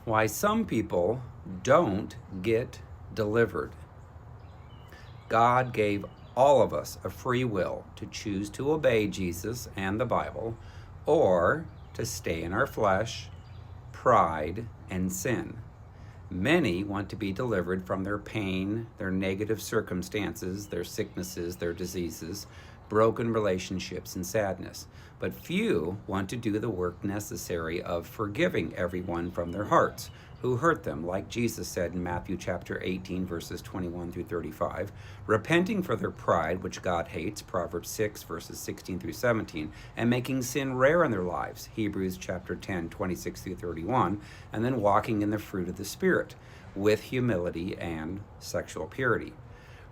Why some people don't get delivered. God gave all of us a free will to choose to obey Jesus and the Bible, or to stay in our flesh, pride, and sin. Many want to be delivered from their pain, their negative circumstances, their sicknesses, their diseases, broken relationships, and sadness. But few want to do the work necessary of forgiving everyone from their hearts who hurt them, like Jesus said in Matthew chapter 18, verses 21 through 35, repenting for their pride, which God hates, Proverbs 6, verses 16 through 17, and making sin rare in their lives, Hebrews chapter 10, 26 through 31, and then walking in the fruit of the Spirit with humility and sexual purity.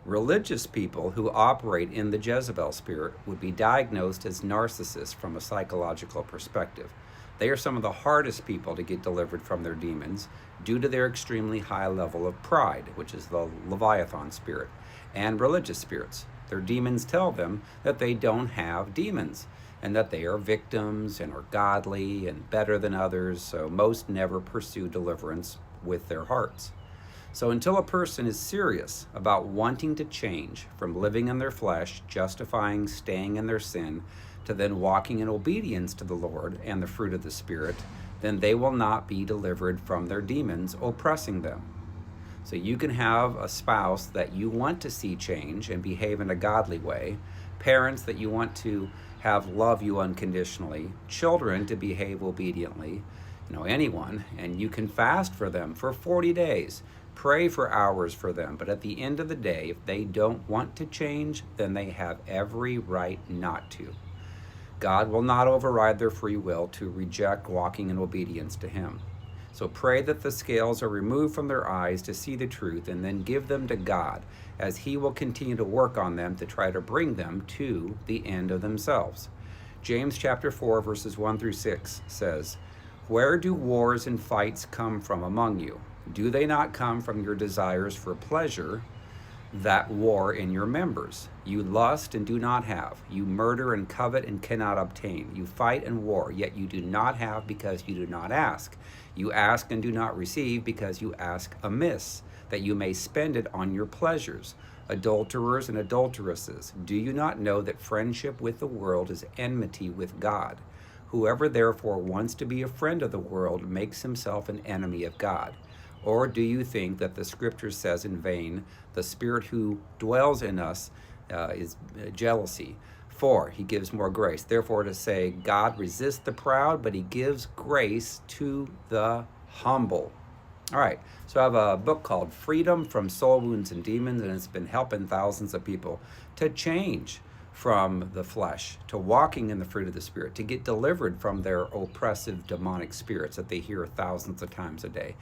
Religious people who operate in the Jezebel spirit would be diagnosed as narcissists from a psychological perspective. They are some of the hardest people to get delivered from their demons due to their extremely high level of pride, which is the Leviathan spirit, and religious spirits. Their demons tell them that they don't have demons and that they are victims and are godly and better than others, so most never pursue deliverance with their hearts. So until a person is serious about wanting to change from living in their flesh, justifying staying in their sin, to then walking in obedience to the Lord and the fruit of the Spirit, then they will not be delivered from their demons oppressing them. So you can have a spouse that you want to see change and behave in a godly way, parents that you want to have love you unconditionally, children to behave obediently, anyone, and you can fast for them for 40 days. Pray for hours for them, but at the end of the day, if they don't want to change, then they have every right not to. God will not override their free will to reject walking in obedience to Him. So pray that the scales are removed from their eyes to see the truth, and then give them to God, as He will continue to work on them to try to bring them to the end of themselves. James chapter 4, verses 1 through 6 says, "Where do wars and fights come from among you? Do they not come from your desires for pleasure that war in your members? You lust and do not have. You murder and covet and cannot obtain. You fight and war, yet you do not have because you do not ask. You ask and do not receive because you ask amiss, that you may spend it on your pleasures. Adulterers and adulteresses, do you not know that friendship with the world is enmity with God? Whoever therefore wants to be a friend of the world makes himself an enemy of God. Or do you think that the Scripture says in vain, the Spirit who dwells in us is jealousy? For He gives more grace. Therefore to say, God resists the proud, but He gives grace to the humble." All right, so I have a book called Freedom from Soul Wounds and Demons, and it's been helping thousands of people to change from the flesh to walking in the fruit of the Spirit, to get delivered from their oppressive demonic spirits that they hear thousands of times a day.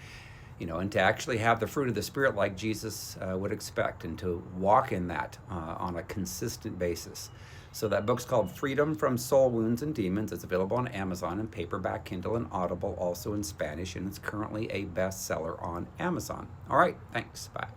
And to actually have the fruit of the Spirit like Jesus would expect, and to walk in that on a consistent basis. So that book's called Freedom from Soul Wounds and Demons. It's available on Amazon in paperback, Kindle, and Audible, also in Spanish, and it's currently a bestseller on Amazon. All right, thanks. Bye.